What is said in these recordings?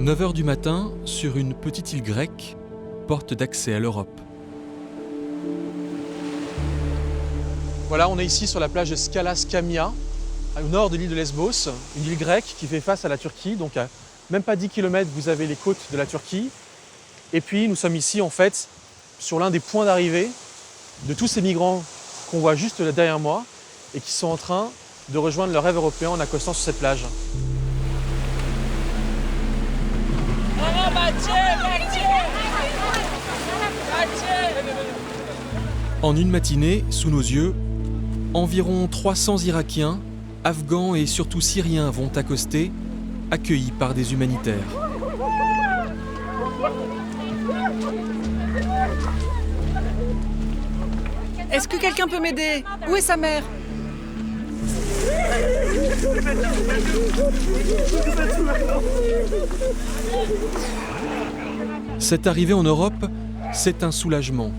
9 heures du matin, sur une petite île grecque, porte d'accès à l'Europe. Voilà, on est ici sur la plage de Scalas Kamia, au nord de l'île de Lesbos, une île grecque qui fait face à la Turquie. Donc à même pas 10 km, vous avez les côtes de la Turquie. Et puis nous sommes ici en fait sur l'un des points d'arrivée de tous ces migrants qu'on voit juste là derrière moi et qui sont en train de rejoindre leur rêve européen en accostant sur cette plage. En une matinée, sous nos yeux, environ 300 Irakiens, Afghans et surtout Syriens vont accoster, accueillis par des humanitaires. Est-ce que quelqu'un peut m'aider? Où est sa mère? Cette arrivée en Europe, c'est un soulagement.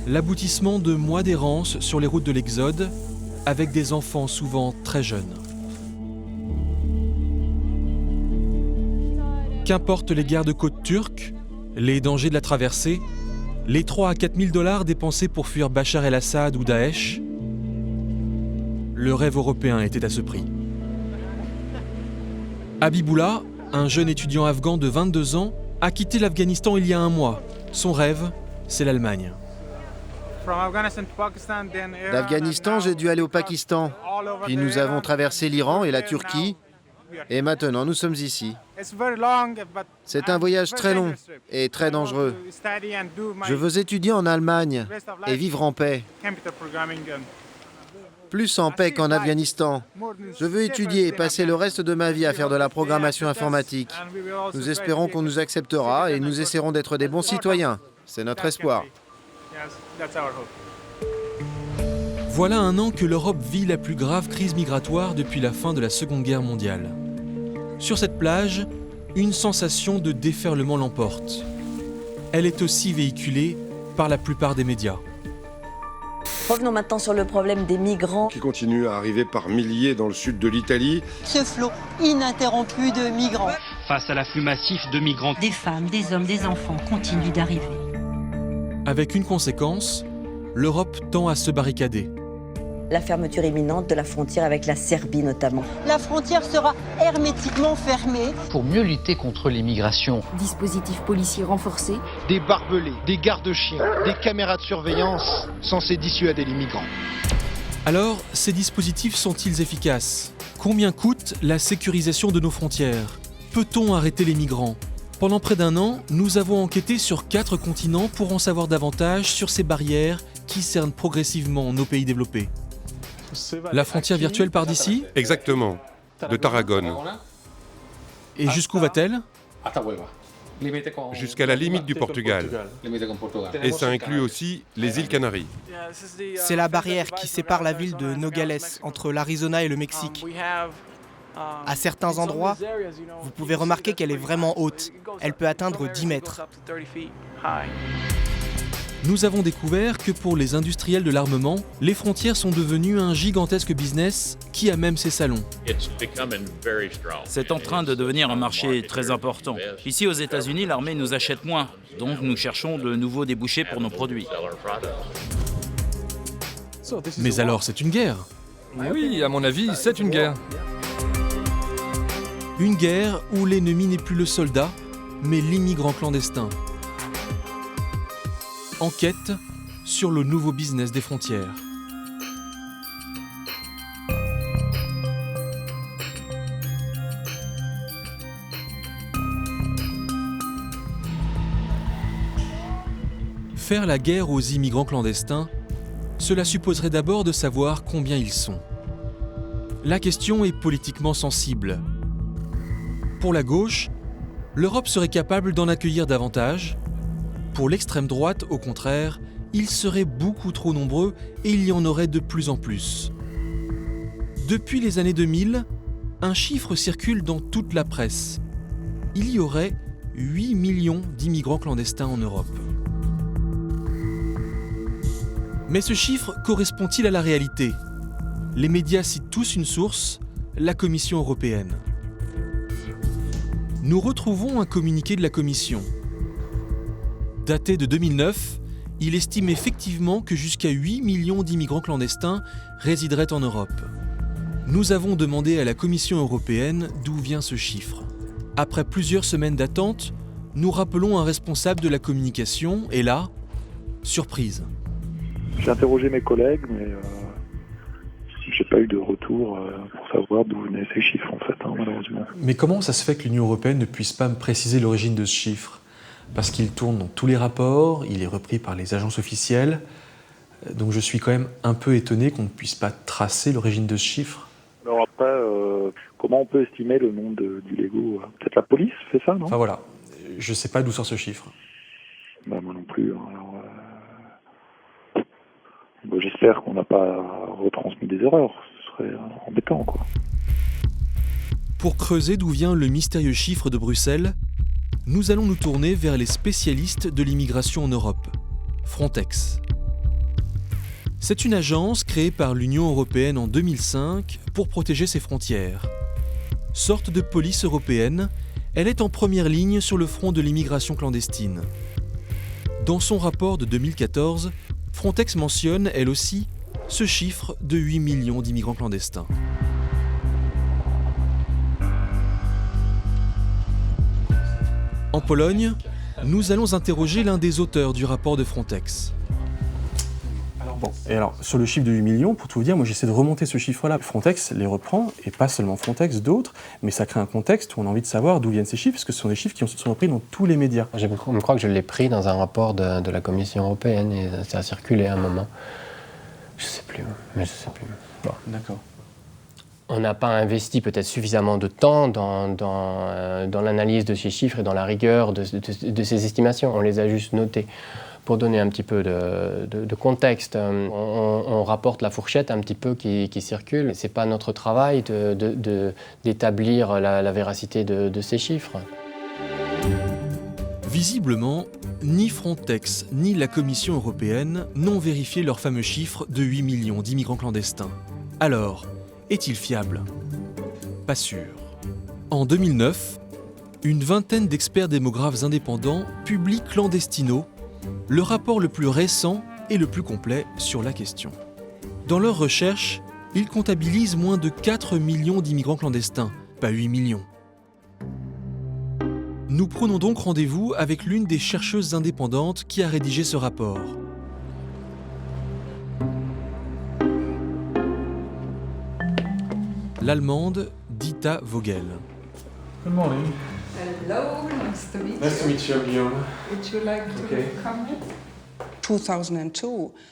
L'aboutissement de mois d'errance sur les routes de l'Exode, avec des enfants souvent très jeunes. Qu'importe les gardes-côtes turcs, les dangers de la traversée, les 3 à 4 000 $ dépensés pour fuir Bachar el-Assad ou Daesh, le rêve européen était à ce prix. Habiboullah, un jeune étudiant afghan de 22 ans, a quitté l'Afghanistan il y a un mois. Son rêve, c'est l'Allemagne. D'Afghanistan, j'ai dû aller au Pakistan. Puis nous avons traversé l'Iran et la Turquie. Et maintenant, nous sommes ici. C'est un voyage très long et très dangereux. Je veux étudier en Allemagne et vivre en paix. Plus en paix qu'en Afghanistan. Je veux étudier et passer le reste de ma vie à faire de la programmation informatique. Nous espérons qu'on nous acceptera et nous essaierons d'être des bons citoyens. C'est notre espoir. Voilà un an que l'Europe vit la plus grave crise migratoire depuis la fin de la Seconde Guerre mondiale. Sur cette plage, une sensation de déferlement l'emporte. Elle est aussi véhiculée par la plupart des médias. Revenons maintenant sur le problème des migrants. Qui continuent à arriver par milliers dans le sud de l'Italie. Ce flot ininterrompu de migrants. Face à l'afflux massif de migrants, des femmes, des hommes, des enfants continuent d'arriver. Avec une conséquence, l'Europe tend à se barricader. La fermeture imminente de la frontière avec la Serbie notamment. La frontière sera hermétiquement fermée. Pour mieux lutter contre l'immigration. Dispositifs policiers renforcés. Des barbelés, des gardes-chiens, des caméras de surveillance censées dissuader les migrants. Alors, ces dispositifs sont-ils efficaces? Combien coûte la sécurisation de nos frontières? Peut-on arrêter les migrants? Pendant près d'un an, nous avons enquêté sur 4 continents pour en savoir davantage sur ces barrières qui cernent progressivement nos pays développés. La frontière virtuelle part d'ici? Exactement, de Tarragone. Et jusqu'où va-t-elle? Jusqu'à la limite du Portugal. Et ça inclut aussi les îles Canaries. C'est la barrière qui sépare la ville de Nogales entre l'Arizona et le Mexique. À certains endroits, vous pouvez remarquer qu'elle est vraiment haute. Elle peut atteindre 10 mètres. Nous avons découvert que pour les industriels de l'armement, les frontières sont devenues un gigantesque business qui a même ses salons. C'est en train de devenir un marché très important. Ici aux États-Unis, l'armée nous achète moins, donc nous cherchons de nouveaux débouchés pour nos produits. Mais alors c'est une guerre? Oui, à mon avis, c'est une guerre. Une guerre où l'ennemi n'est plus le soldat, mais l'immigrant clandestin. Enquête sur le nouveau business des frontières. Faire la guerre aux immigrants clandestins, cela supposerait d'abord de savoir combien ils sont. La question est politiquement sensible. Pour la gauche, l'Europe serait capable d'en accueillir davantage. Pour l'extrême droite, au contraire, ils seraient beaucoup trop nombreux et il y en aurait de plus en plus. Depuis les années 2000, un chiffre circule dans toute la presse. Il y aurait 8 millions d'immigrants clandestins en Europe. Mais ce chiffre correspond-il à la réalité? Les médias citent tous une source, la Commission européenne. nous retrouvons un communiqué de la Commission. Daté de 2009, il estime effectivement que jusqu'à 8 millions d'immigrants clandestins résideraient en Europe. Nous avons demandé à la Commission européenne d'où vient ce chiffre. Après plusieurs semaines d'attente, nous rappelons un responsable de la communication et là, surprise. J'ai interrogé mes collègues, mais j'ai pas eu de retour pour savoir d'où venaient ces chiffres en fait, malheureusement. Mais comment ça se fait que l'Union européenne ne puisse pas me préciser l'origine de ce chiffre? Parce qu'il tourne dans tous les rapports, il est repris par les agences officielles. Donc je suis quand même un peu étonné qu'on ne puisse pas tracer l'origine de ce chiffre. Alors après, comment on peut estimer le nombre d'illégaux? Peut-être la police fait ça, non? Enfin voilà, je sais pas d'où sort ce chiffre. Bah, moi non plus. Alors, j'espère qu'on n'a pas retransmis des erreurs. Ce serait embêtant, quoi. Pour creuser d'où vient le mystérieux chiffre de Bruxelles, nous allons nous tourner vers les spécialistes de l'immigration en Europe, Frontex. C'est une agence créée par l'Union européenne en 2005 pour protéger ses frontières. Sorte de police européenne, elle est en première ligne sur le front de l'immigration clandestine. Dans son rapport de 2014, Frontex mentionne, elle aussi, ce chiffre de 8 millions d'immigrants clandestins. En Pologne, nous allons interroger l'un des auteurs du rapport de Frontex. Alors, sur le chiffre de 8 millions, pour tout vous dire, moi j'essaie de remonter ce chiffre-là. Frontex les reprend, et pas seulement Frontex, d'autres, mais ça crée un contexte où on a envie de savoir d'où viennent ces chiffres, parce que ce sont des chiffres qui sont repris dans tous les médias. Je crois que je l'ai pris dans un rapport de la Commission européenne, et ça a circulé à un moment. Je sais plus. Bon. D'accord. On n'a pas investi peut-être suffisamment de temps dans l'analyse de ces chiffres et dans la rigueur de ces estimations. On les a juste notés. Pour donner un petit peu de contexte, on rapporte la fourchette un petit peu qui circule. Ce n'est pas notre travail d'établir la véracité de ces chiffres. Visiblement, ni Frontex ni la Commission européenne n'ont vérifié leur fameux chiffre de 8 millions d'immigrants clandestins. Alors, est-il fiable? Pas sûr. En 2009, une vingtaine d'experts démographes indépendants publient Clandestino, le rapport le plus récent et le plus complet sur la question. Dans leurs recherches, ils comptabilisent moins de 4 millions d'immigrants clandestins, pas 8 millions. Nous prenons donc rendez-vous avec l'une des chercheuses indépendantes qui a rédigé ce rapport. L'Allemande Dita Vogel. Good morning. Hello, nice to meet you. Nice to meet you, Guillaume. Would you like to come in?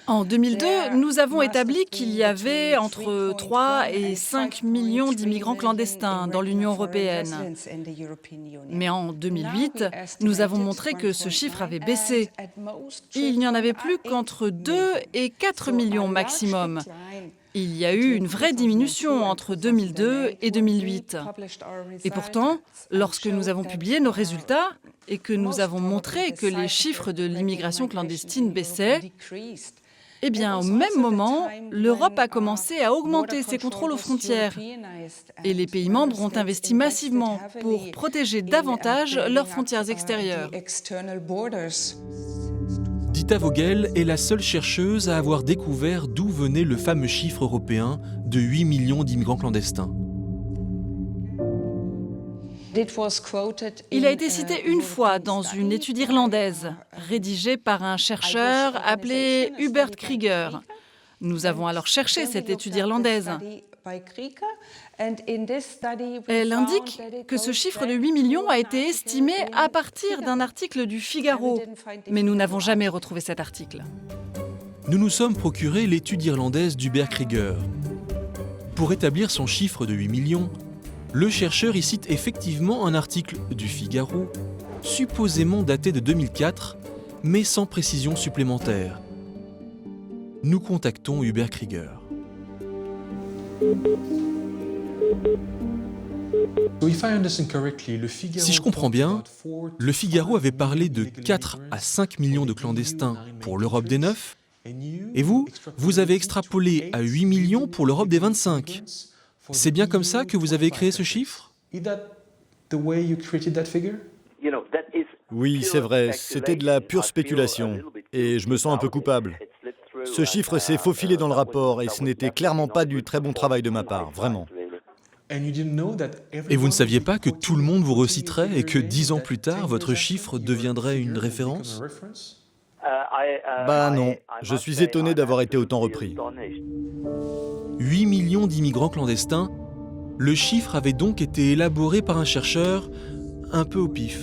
En 2002, nous avons établi qu'il y avait entre 3 et 5 millions d'immigrants clandestins dans l'Union européenne. Mais en 2008, nous avons montré que ce chiffre avait baissé. Il n'y en avait plus qu'entre 2 et 4 millions maximum. Il y a eu une vraie diminution entre 2002 et 2008. Et pourtant, lorsque nous avons publié nos résultats et que nous avons montré que les chiffres de l'immigration clandestine baissaient, eh bien, au même moment, l'Europe a commencé à augmenter ses contrôles aux frontières. Et les pays membres ont investi massivement pour protéger davantage leurs frontières extérieures. Dita Vogel est la seule chercheuse à avoir découvert d'où venait le fameux chiffre européen de 8 millions d'immigrants clandestins. Il a été cité une fois dans une étude irlandaise, rédigée par un chercheur appelé Hubert Krieger. Nous avons alors cherché cette étude irlandaise. Elle indique que ce chiffre de 8 millions a été estimé à partir d'un article du Figaro, mais nous n'avons jamais retrouvé cet article. Nous nous sommes procuré l'étude irlandaise d'Hubert Krieger. Pour établir son chiffre de 8 millions, le chercheur y cite effectivement un article du Figaro, supposément daté de 2004, mais sans précision supplémentaire. Nous contactons Hubert Krieger. Si je comprends bien, le Figaro avait parlé de 4 à 5 millions de clandestins pour l'Europe des 9, et vous avez extrapolé à 8 millions pour l'Europe des 25. C'est bien comme ça que vous avez créé ce chiffre ? Oui, c'est vrai, c'était de la pure spéculation, et je me sens un peu coupable. Ce chiffre s'est faufilé dans le rapport, et ce n'était clairement pas du très bon travail de ma part, vraiment. Et vous ne saviez pas que tout le monde vous reciterait et que 10 ans plus tard, votre chiffre deviendrait une référence? Bah non, je suis étonné d'avoir été autant repris. 8 millions d'immigrants clandestins, le chiffre avait donc été élaboré par un chercheur un peu au pif.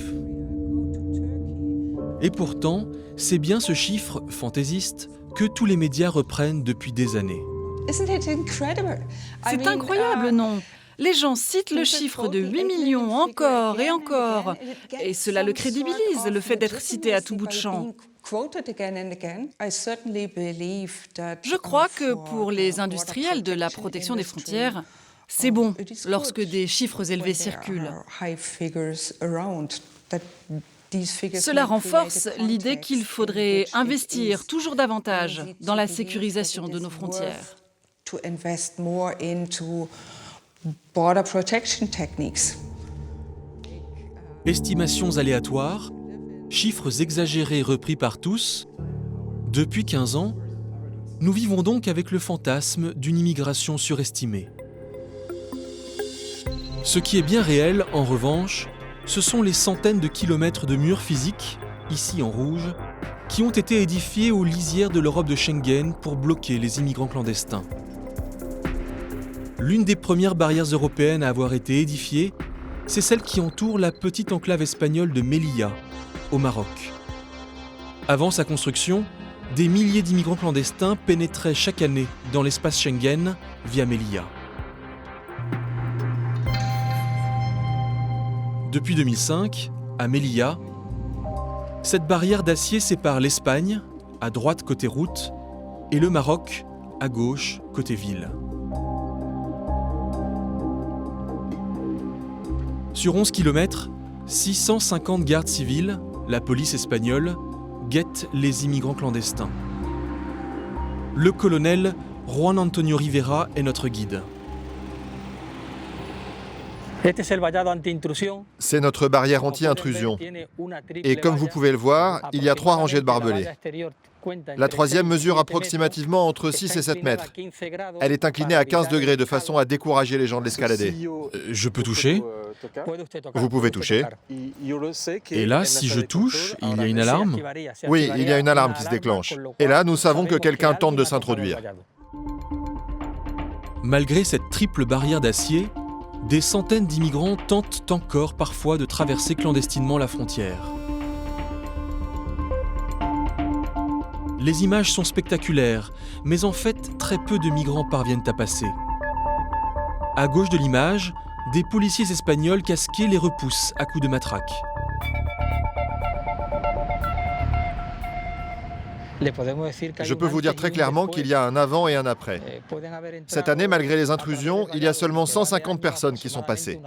Et pourtant, c'est bien ce chiffre fantaisiste que tous les médias reprennent depuis des années. C'est incroyable, non? Les gens citent le chiffre de 8 millions encore et encore, et cela le crédibilise, le fait d'être cité à tout bout de champ. Je crois que pour les industriels de la protection des frontières, c'est bon lorsque des chiffres élevés circulent. Cela renforce l'idée qu'il faudrait investir toujours davantage dans la sécurisation de nos frontières. Estimations aléatoires, chiffres exagérés repris par tous, depuis 15 ans, nous vivons donc avec le fantasme d'une immigration surestimée. Ce qui est bien réel, en revanche, ce sont les centaines de kilomètres de murs physiques, ici en rouge, qui ont été édifiés aux lisières de l'Europe de Schengen pour bloquer les immigrants clandestins. L'une des premières barrières européennes à avoir été édifiée, c'est celle qui entoure la petite enclave espagnole de Melilla, au Maroc. Avant sa construction, des milliers d'immigrants clandestins pénétraient chaque année dans l'espace Schengen via Melilla. Depuis 2005, à Melilla, cette barrière d'acier sépare l'Espagne, à droite côté route, et le Maroc, à gauche côté ville. Sur 11 km, 650 gardes civils, la police espagnole, guettent les immigrants clandestins. Le colonel Juan Antonio Rivera est notre guide. C'est notre barrière anti-intrusion. Et comme vous pouvez le voir, il y a 3 rangées de barbelés. La troisième mesure approximativement entre 6 et 7 mètres. Elle est inclinée à 15 degrés de façon à décourager les gens de l'escalader. Je peux toucher? Vous pouvez toucher. Et là, si je touche, il y a une alarme? Oui, il y a une alarme qui se déclenche. Et là, nous savons que quelqu'un tente de s'introduire. Malgré cette triple barrière d'acier, des centaines d'immigrants tentent encore parfois de traverser clandestinement la frontière. Les images sont spectaculaires, mais en fait, très peu de migrants parviennent à passer. À gauche de l'image, des policiers espagnols casqués les repoussent à coups de matraque. Je peux vous dire très clairement qu'il y a un avant et un après. Cette année, malgré les intrusions, il y a seulement 150 personnes qui sont passées.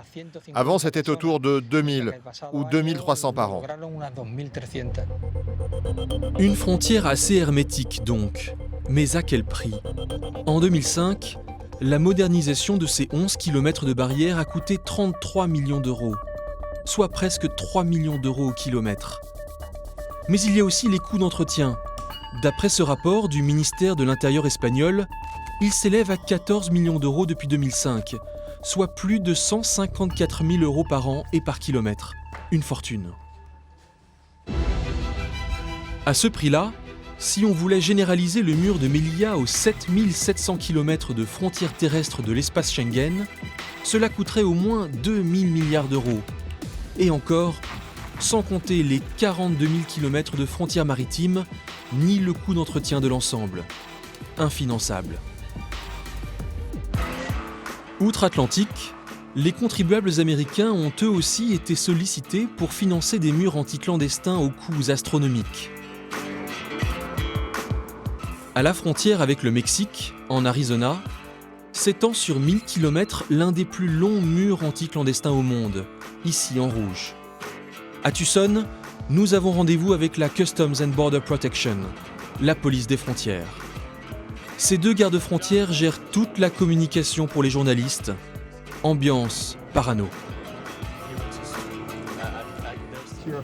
Avant, c'était autour de 2000 ou 2300 par an. Une frontière assez hermétique donc, mais à quel prix? En 2005, la modernisation de ces 11 km de barrières a coûté 33 millions d'euros, soit presque 3 millions d'euros au kilomètre. Mais il y a aussi les coûts d'entretien. D'après ce rapport du ministère de l'Intérieur espagnol, il s'élève à 14 millions d'euros depuis 2005, soit plus de 154 000 euros par an et par kilomètre. Une fortune. À ce prix-là, si on voulait généraliser le mur de Melilla aux 7700 km de frontières terrestres de l'espace Schengen, cela coûterait au moins 2000 milliards d'euros. Et encore, sans compter les 42 000 km de frontières maritimes, ni le coût d'entretien de l'ensemble. Infinançable. Outre-Atlantique, les contribuables américains ont eux aussi été sollicités pour financer des murs anti-clandestins aux coûts astronomiques. À la frontière avec le Mexique, en Arizona, s'étend sur 1000 km l'un des plus longs murs anti-clandestins au monde, ici en rouge. À Tucson, nous avons rendez-vous avec la Customs and Border Protection, la police des frontières. Ces deux gardes-frontières gèrent toute la communication pour les journalistes. Ambiance parano.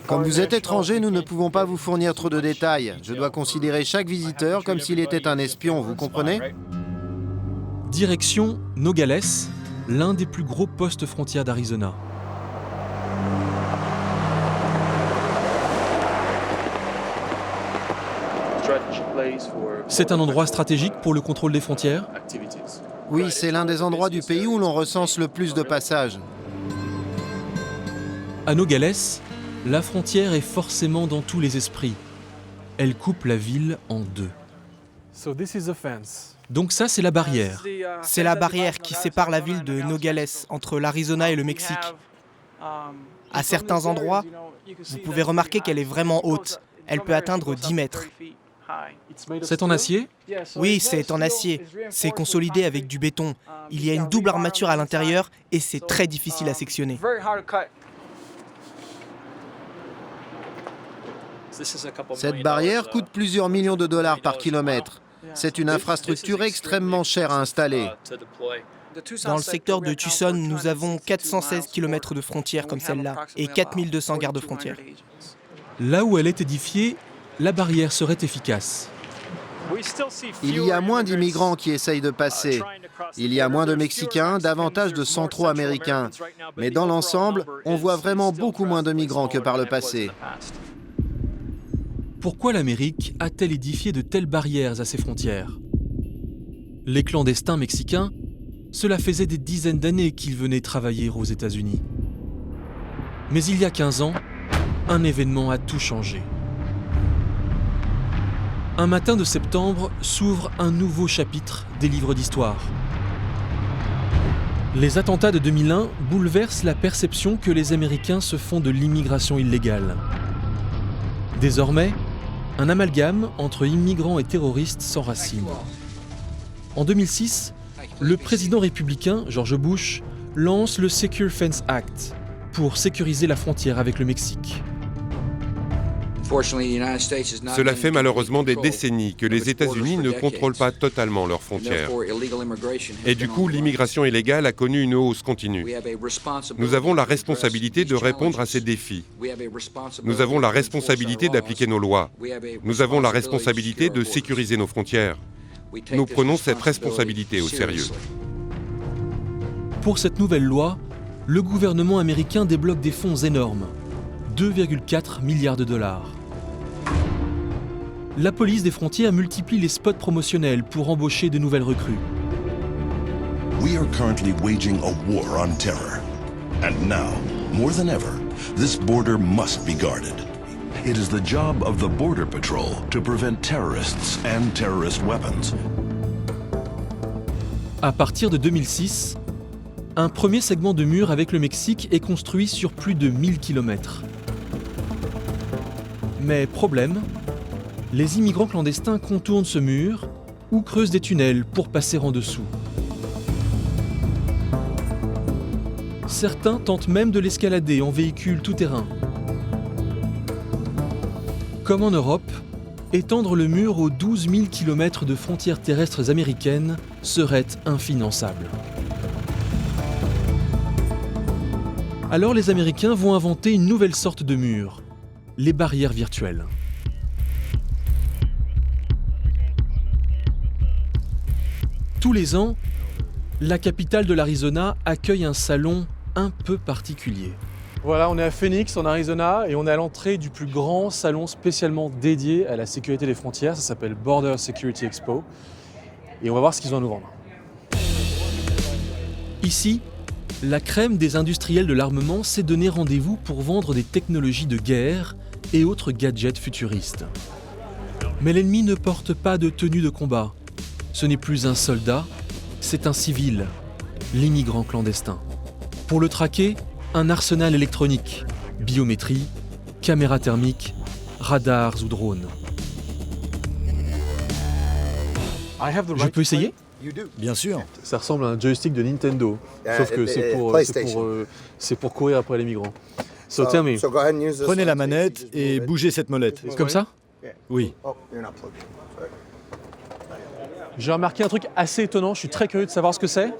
Comme vous êtes étranger, nous ne pouvons pas vous fournir trop de détails. Je dois considérer chaque visiteur comme s'il était un espion, vous comprenez? Direction Nogales, l'un des plus gros postes frontières d'Arizona. C'est un endroit stratégique pour le contrôle des frontières? Oui, c'est l'un des endroits du pays où l'on recense le plus de passages. À Nogales, la frontière est forcément dans tous les esprits. Elle coupe la ville en deux. Donc ça, c'est la barrière. C'est la barrière qui sépare la ville de Nogales entre l'Arizona et le Mexique. À certains endroits, vous pouvez remarquer qu'elle est vraiment haute. Elle peut atteindre 10 mètres. C'est en acier? Oui, c'est en acier. C'est consolidé avec du béton. Il y a une double armature à l'intérieur et c'est très difficile à sectionner. Cette barrière coûte plusieurs millions de dollars par kilomètre. C'est une infrastructure extrêmement chère à installer. Dans le secteur de Tucson, nous avons 416 km de frontières comme celle-là et 4200 gardes-frontières. Là où elle est édifiée, la barrière serait efficace. Il y a moins d'immigrants qui essayent de passer. Il y a moins de Mexicains, davantage de Centro-Américains. Mais dans l'ensemble, on voit vraiment beaucoup moins de migrants que par le passé. Pourquoi l'Amérique a-t-elle édifié de telles barrières à ses frontières? Les clandestins mexicains, cela faisait des dizaines d'années qu'ils venaient travailler aux États-Unis. Mais il y a 15 ans, un événement a tout changé. Un matin de septembre s'ouvre un nouveau chapitre des livres d'histoire. Les attentats de 2001 bouleversent la perception que les Américains se font de l'immigration illégale. Désormais, un amalgame entre immigrants et terroristes s'enracine. En 2006, le président républicain, George Bush, lance le Secure Fence Act pour sécuriser la frontière avec le Mexique. Cela fait malheureusement des décennies que les États-Unis ne contrôlent pas totalement leurs frontières. Et du coup, l'immigration illégale a connu une hausse continue. Nous avons la responsabilité de répondre à ces défis. Nous avons la responsabilité d'appliquer nos lois. Nous avons la responsabilité de sécuriser nos frontières. Nous prenons cette responsabilité au sérieux. Pour cette nouvelle loi, le gouvernement américain débloque des fonds énormes, 2,4 milliards de dollars. La police des frontières multiplie les spots promotionnels pour embaucher de nouvelles recrues. We are currently waging a war on terror. And now, more than ever, this border must be guarded. It is the job of the Border Patrol to prevent terrorists and terrorist weapons. À partir de 2006, un premier segment de mur avec le Mexique est construit sur plus de 1000 km. Mais problème, les immigrants clandestins contournent ce mur ou creusent des tunnels pour passer en dessous. Certains tentent même de l'escalader en véhicule tout-terrain. Comme en Europe, étendre le mur aux 12 000 km de frontières terrestres américaines serait infinançable. Alors les Américains vont inventer une nouvelle sorte de mur, les barrières virtuelles. Tous les ans, la capitale de l'Arizona accueille un salon un peu particulier. Voilà, on est à Phoenix, en Arizona, et on est à l'entrée du plus grand salon spécialement dédié à la sécurité des frontières. Ça s'appelle Border Security Expo. Et on va voir ce qu'ils ont à nous vendre. Ici, la crème des industriels de l'armement s'est donné rendez-vous pour vendre des technologies de guerre et autres gadgets futuristes. Mais l'ennemi ne porte pas de tenue de combat. Ce n'est plus un soldat, c'est un civil, l'immigrant clandestin. Pour le traquer, un arsenal électronique, biométrie, caméras thermiques, radars ou drones. Je peux essayer ? Bien sûr. Ça ressemble à un joystick de Nintendo, sauf que c'est pour courir après les migrants. So tell me. Prenez la manette et bougez cette molette. Comme ça ? Oui. J'ai remarqué un truc assez étonnant, je suis très curieux de savoir ce que c'est.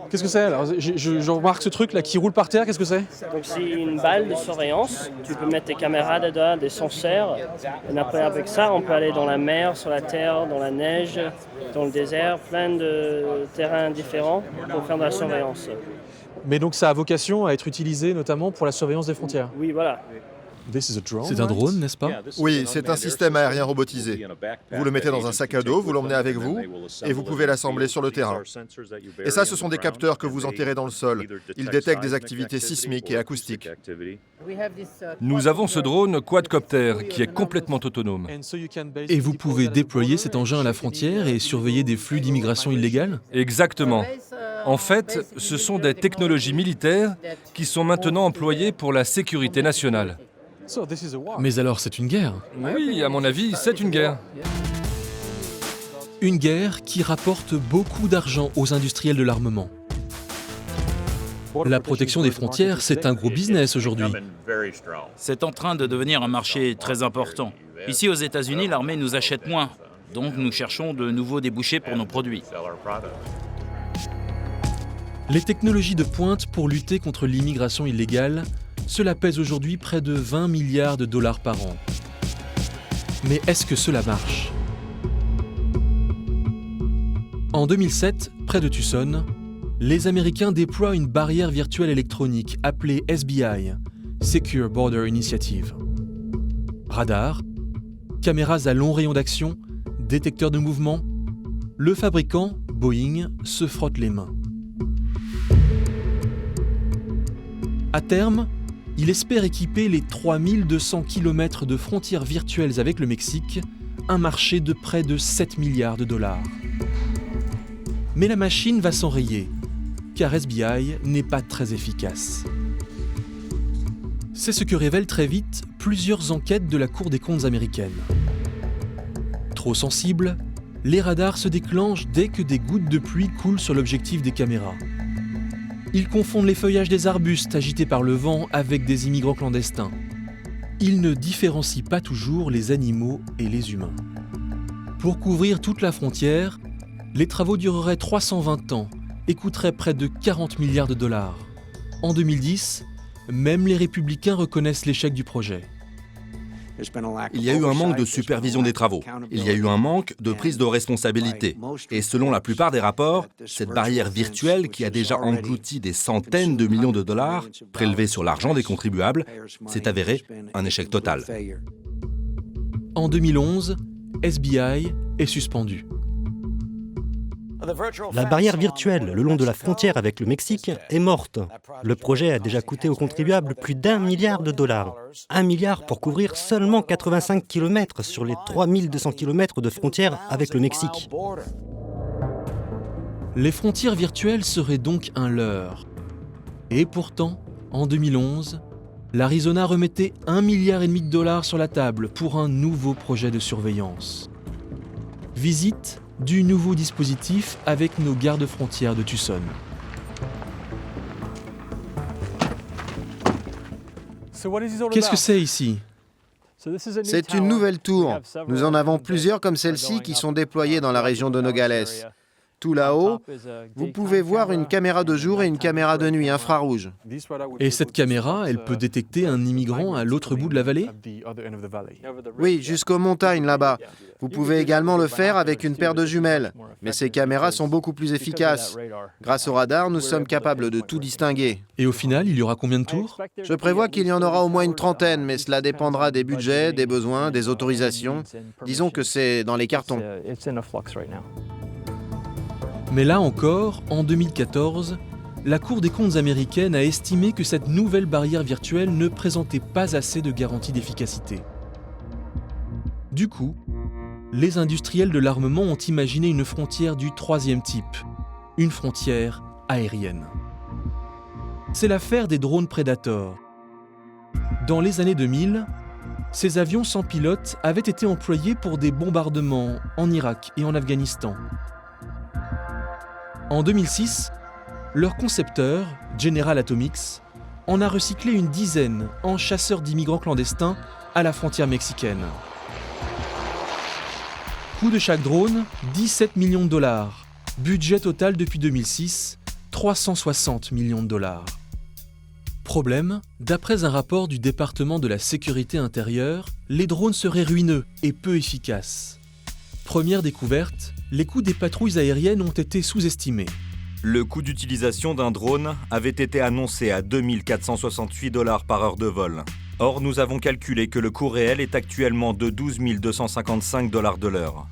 Qu'est-ce que c'est alors? Je remarque ce truc là qui roule par terre, qu'est-ce que c'est? Donc c'est une balle de surveillance. Tu peux mettre tes caméras dedans, des senseurs. Et après avec ça, on peut aller dans la mer, sur la terre, dans la neige, dans le désert, plein de terrains différents pour faire de la surveillance. Mais donc ça a vocation à être utilisé notamment pour la surveillance des frontières? Oui, voilà. C'est un drone, n'est-ce pas? Oui, c'est un système aérien robotisé. Vous le mettez dans un sac à dos, vous l'emmenez avec vous, et vous pouvez l'assembler sur le terrain. Et ça, ce sont des capteurs que vous enterrez dans le sol. Ils détectent des activités sismiques et acoustiques. Nous avons ce drone quadcopter qui est complètement autonome. Et vous pouvez déployer cet engin à la frontière et surveiller des flux d'immigration illégale? Exactement. En fait, ce sont des technologies militaires qui sont maintenant employées pour la sécurité nationale. Mais alors c'est une guerre? Oui, à mon avis, c'est une guerre. Une guerre qui rapporte beaucoup d'argent aux industriels de l'armement. La protection des frontières, c'est un gros business aujourd'hui. C'est en train de devenir un marché très important. Ici aux États-Unis, l'armée nous achète moins, donc nous cherchons de nouveaux débouchés pour nos produits. Les technologies de pointe pour lutter contre l'immigration illégale, cela pèse aujourd'hui près de 20 milliards de dollars par an. Mais est-ce que cela marche? En 2007, près de Tucson, les Américains déploient une barrière virtuelle électronique appelée SBI, Secure Border Initiative. Radar, caméras à long rayon d'action, détecteurs de mouvement, le fabricant, Boeing, se frotte les mains. À terme, il espère équiper les 3200 km de frontières virtuelles avec le Mexique, un marché de près de 7 milliards de dollars. Mais la machine va s'enrayer, car SBI n'est pas très efficace. C'est ce que révèlent très vite plusieurs enquêtes de la Cour des comptes américaine. Trop sensibles, les radars se déclenchent dès que des gouttes de pluie coulent sur l'objectif des caméras. Ils confondent les feuillages des arbustes agités par le vent avec des immigrants clandestins. Ils ne différencient pas toujours les animaux et les humains. Pour couvrir toute la frontière, les travaux dureraient 320 ans et coûteraient près de 40 milliards de dollars. En 2010, même les républicains reconnaissent l'échec du projet. Il y a eu un manque de supervision des travaux. Il y a eu un manque de prise de responsabilité. Et selon la plupart des rapports, cette barrière virtuelle qui a déjà englouti des centaines de millions de dollars prélevés sur l'argent des contribuables s'est avérée un échec total. En 2011, SBI est suspendu. La barrière virtuelle le long de la frontière avec le Mexique est morte. Le projet a déjà coûté aux contribuables plus d'1 milliard de dollars. 1 milliard pour couvrir seulement 85 km sur les 3200 km de frontière avec le Mexique. Les frontières virtuelles seraient donc un leurre. Et pourtant, en 2011, l'Arizona remettait 1,5 milliard de dollars sur la table pour un nouveau projet de surveillance. Visite du nouveau dispositif avec nos gardes-frontières de Tucson. Qu'est-ce que c'est ici? C'est une nouvelle tour. Nous en avons plusieurs comme celle-ci qui sont déployées dans la région de Nogales. Tout là-haut, vous pouvez voir une caméra de jour et une caméra de nuit infrarouge. Et cette caméra, elle peut détecter un immigrant à l'autre bout de la vallée? Oui, jusqu'aux montagnes là-bas. Vous pouvez également le faire avec une paire de jumelles. Mais ces caméras sont beaucoup plus efficaces. Grâce au radar, nous sommes capables de tout distinguer. Et au final, il y aura combien de tours? Je prévois qu'il y en aura au moins une trentaine, mais cela dépendra des budgets, des besoins, des autorisations. Disons que c'est dans les cartons. Mais là encore, en 2014, la Cour des comptes américaine a estimé que cette nouvelle barrière virtuelle ne présentait pas assez de garanties d'efficacité. Du coup, les industriels de l'armement ont imaginé une frontière du troisième type, une frontière aérienne. C'est l'affaire des drones Predator. Dans les années 2000, ces avions sans pilote avaient été employés pour des bombardements en Irak et en Afghanistan. En 2006, leur concepteur, General Atomics, en a recyclé une dizaine en chasseurs d'immigrants clandestins à la frontière mexicaine. Coût de chaque drone, 17 millions de dollars. Budget total depuis 2006, 360 millions de dollars. Problème, d'après un rapport du département de la sécurité intérieure, les drones seraient ruineux et peu efficaces. Première découverte, les coûts des patrouilles aériennes ont été sous-estimés. Le coût d'utilisation d'un drone avait été annoncé à 2 468 $ par heure de vol. Or, nous avons calculé que le coût réel est actuellement de 12 255 $ de l'heure.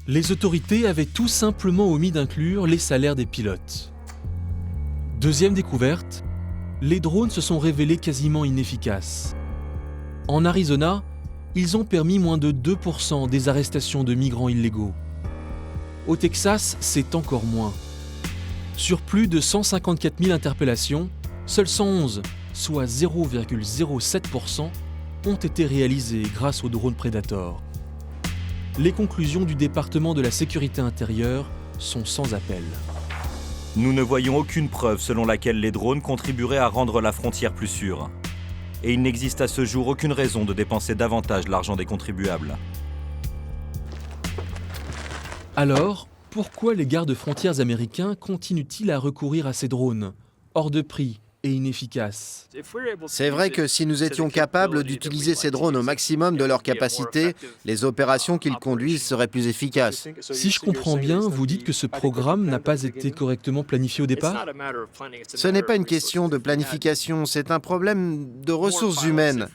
Les autorités avaient tout simplement omis d'inclure les salaires des pilotes. Deuxième découverte, les drones se sont révélés quasiment inefficaces. En Arizona, ils ont permis moins de 2% des arrestations de migrants illégaux. Au Texas, c'est encore moins. Sur plus de 154 000 interpellations, seuls 111, soit 0,07%, ont été réalisées grâce aux drones Predator. Les conclusions du département de la sécurité intérieure sont sans appel. Nous ne voyons aucune preuve selon laquelle les drones contribueraient à rendre la frontière plus sûre. Et il n'existe à ce jour aucune raison de dépenser davantage l'argent des contribuables. Alors, pourquoi les gardes-frontières américains continuent-ils à recourir à ces drones, hors de prix et inefficaces? C'est vrai que si nous étions capables d'utiliser ces drones au maximum de leur capacité, les opérations qu'ils conduisent seraient plus efficaces. Si je comprends bien, vous dites que ce programme n'a pas été correctement planifié au départ? Ce n'est pas une question de planification, c'est un problème de ressources humaines.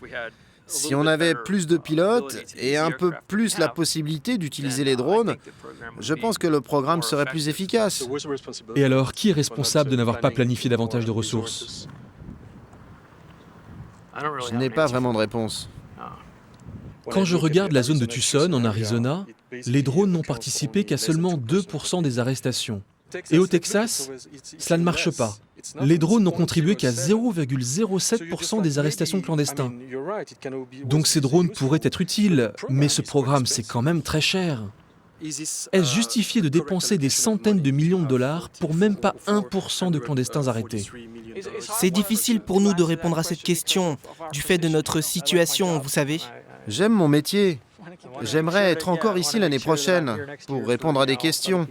Si on avait plus de pilotes et un peu plus la possibilité d'utiliser les drones, je pense que le programme serait plus efficace. Et alors, qui est responsable de n'avoir pas planifié davantage de ressources? Je n'ai pas vraiment de réponse. Quand je regarde la zone de Tucson, en Arizona, les drones n'ont participé qu'à seulement 2% des arrestations. Et au Texas, cela ne marche pas. Les drones n'ont contribué qu'à 0,07% des arrestations clandestines. Donc ces drones pourraient être utiles, mais ce programme, c'est quand même très cher. Est-ce justifié de dépenser des centaines de millions de dollars pour même pas 1% de clandestins arrêtés? C'est difficile pour nous de répondre à cette question, du fait de notre situation, vous savez. J'aime mon métier. J'aimerais être encore ici l'année prochaine pour répondre à des questions.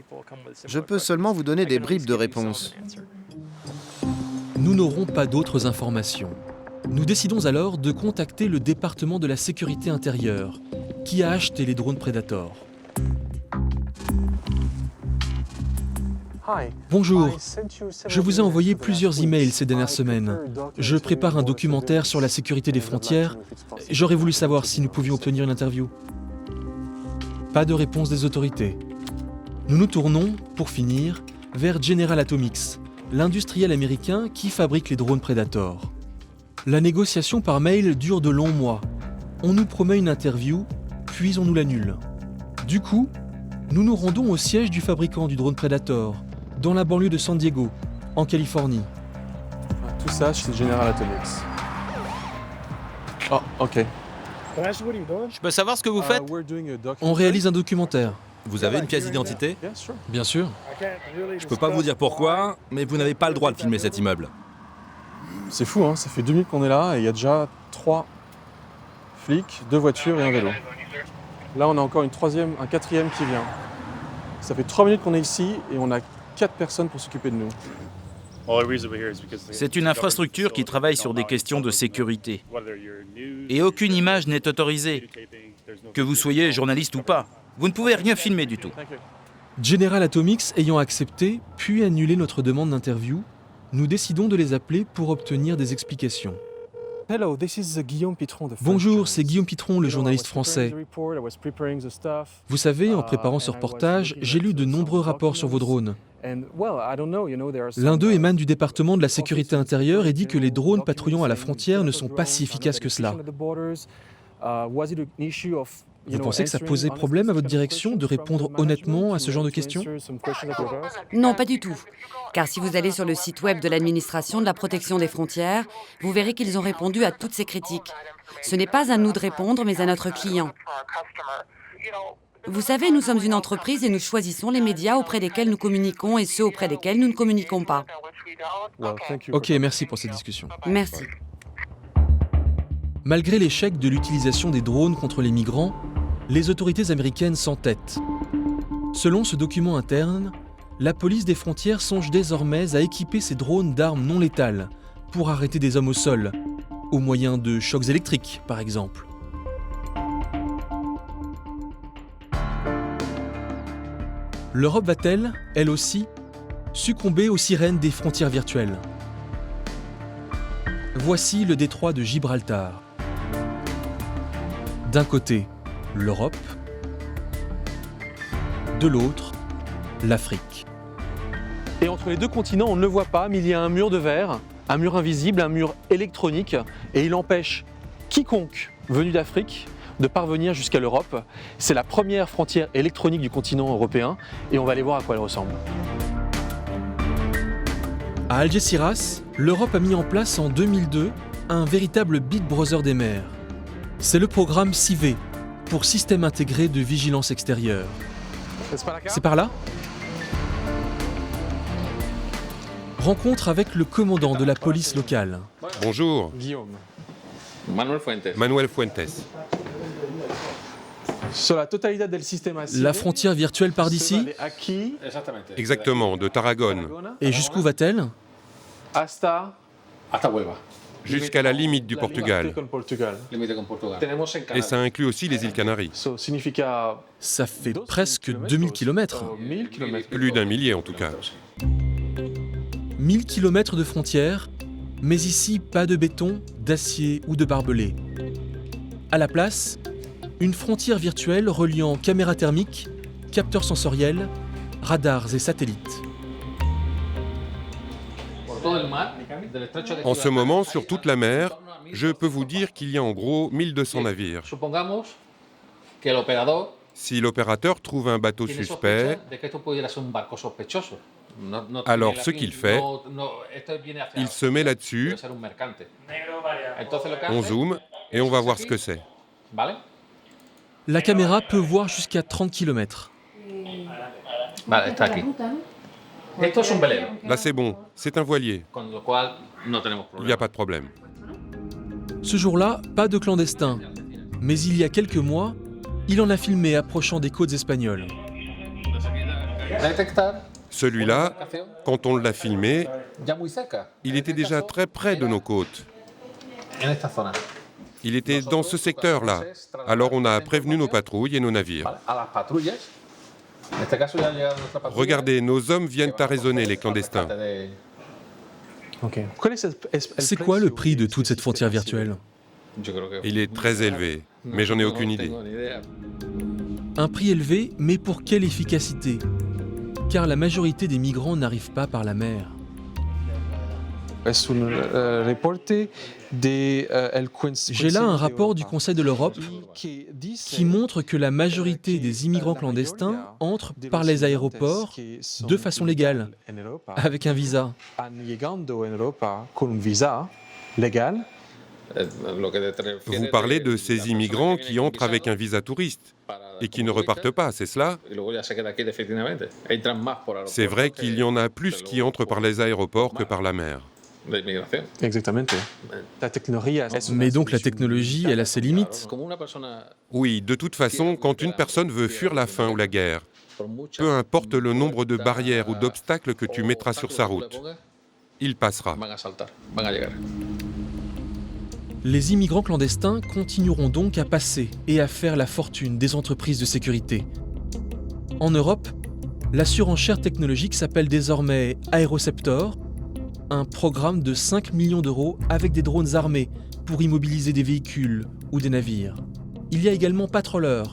Je peux seulement vous donner des bribes de réponses. Nous n'aurons pas d'autres informations. Nous décidons alors de contacter le département de la sécurité intérieure, qui a acheté les drones Predator. Bonjour, je vous ai envoyé plusieurs emails ces dernières semaines. Je prépare un documentaire sur la sécurité des frontières. J'aurais voulu savoir si nous pouvions obtenir une interview. Pas de réponse des autorités. Nous nous tournons, pour finir, vers General Atomics, l'industriel américain qui fabrique les drones Predator. La négociation par mail dure de longs mois. On nous promet une interview, puis on nous l'annule. Du coup, nous nous rendons au siège du fabricant du drone Predator, dans la banlieue de San Diego, en Californie. Tout ça chez General Atomics. Oh, ok. Je peux savoir ce que vous faites? On réalise un documentaire. Vous avez une pièce d'identité? Bien sûr. Je peux pas vous dire pourquoi, mais vous n'avez pas le droit de filmer cet immeuble. C'est fou, hein, ça fait 2 minutes qu'on est là et il y a déjà 3 flics, 2 voitures et un vélo. Là, on a encore un quatrième qui vient. Ça fait 3 minutes qu'on est ici et on a 4 personnes pour s'occuper de nous. C'est une infrastructure qui travaille sur des questions de sécurité. Et aucune image n'est autorisée. Que vous soyez journaliste ou pas, vous ne pouvez rien filmer du tout. General Atomics ayant accepté, puis annulé notre demande d'interview, nous décidons de les appeler pour obtenir des explications. Bonjour, c'est Guillaume Pitron, le journaliste français. Vous savez, en préparant ce reportage, j'ai lu de nombreux rapports sur vos drones. L'un d'eux émane du département de la sécurité intérieure et dit que les drones patrouillant à la frontière ne sont pas si efficaces que cela. Vous pensez que ça posait problème à votre direction de répondre honnêtement à ce genre de questions? Non, pas du tout. Car si vous allez sur le site web de l'administration de la protection des frontières, vous verrez qu'ils ont répondu à toutes ces critiques. Ce n'est pas à nous de répondre, mais à notre client. Vous savez, nous sommes une entreprise et nous choisissons les médias auprès desquels nous communiquons et ceux auprès desquels nous ne communiquons pas. Ok, merci pour cette discussion. Merci. Malgré l'échec de l'utilisation des drones contre les migrants, les autorités américaines s'entêtent. Selon ce document interne, la police des frontières songe désormais à équiper ses drones d'armes non létales pour arrêter des hommes au sol, au moyen de chocs électriques par exemple. L'Europe va-t-elle, elle aussi, succomber aux sirènes des frontières virtuelles? Voici le détroit de Gibraltar. D'un côté, l'Europe, de l'autre, l'Afrique. Et entre les deux continents, on ne le voit pas, mais il y a un mur de verre, un mur invisible, un mur électronique, et il empêche quiconque venu d'Afrique de parvenir jusqu'à l'Europe. C'est la première frontière électronique du continent européen, et on va aller voir à quoi elle ressemble. À Algeciras, l'Europe a mis en place en 2002 un véritable Big Brother des mers. C'est le programme SIVE, pour Système intégré de vigilance extérieure. C'est par là? Rencontre avec le commandant de la police locale. Bonjour. Guillaume. Manuel Fuentes. Sur la totalité del sistema SIVE, La frontière virtuelle part d'ici? Exactement, de Tarragone. Et jusqu'où va-t-elle? Hasta Jusqu'à la limite du Portugal. Et ça inclut aussi les îles Canaries. Ça fait presque 2000 km. Plus d'un millier en tout cas. 1000 km de frontières, mais ici pas de béton, d'acier ou de barbelé. À la place, une frontière virtuelle reliant caméras thermiques, capteurs sensoriels, radars et satellites. En ce moment, sur toute la mer, je peux vous dire qu'il y a en gros 1200 navires. Si l'opérateur trouve un bateau suspect, alors ce qu'il fait, il se met là-dessus, on zoome et on va voir ce que c'est. La caméra peut voir jusqu'à 30 km. Là c'est bon, c'est un voilier. Il n'y a pas de problème. Ce jour-là, pas de clandestin. Mais il y a quelques mois, il en a filmé approchant des côtes espagnoles. Celui-là, quand on l'a filmé, il était déjà très près de nos côtes. Il était dans ce secteur-là. Alors on a prévenu nos patrouilles et nos navires. Regardez, nos hommes viennent arraisonner les clandestins. C'est quoi le prix de toute cette frontière virtuelle? Il est très élevé, mais j'en ai aucune idée. Un prix élevé, mais pour quelle efficacité? Car la majorité des migrants n'arrivent pas par la mer. J'ai là un rapport du Conseil de l'Europe qui montre que la majorité des immigrants clandestins entrent par les aéroports de façon légale, avec un visa. Vous parlez de ces immigrants qui entrent avec un visa touriste et qui ne repartent pas, c'est cela? C'est vrai qu'il y en a plus qui entrent par les aéroports que par la mer. Exactement. Mais donc la technologie, elle a ses limites. Oui, de toute façon, quand une personne veut fuir la faim ou la guerre, peu importe le nombre de barrières ou d'obstacles que tu mettras sur sa route, il passera. Les immigrants clandestins continueront donc à passer et à faire la fortune des entreprises de sécurité. En Europe, la surenchère technologique s'appelle désormais Aeroceptor, un programme de 5 millions d'euros avec des drones armés pour immobiliser des véhicules ou des navires. Il y a également Patroller,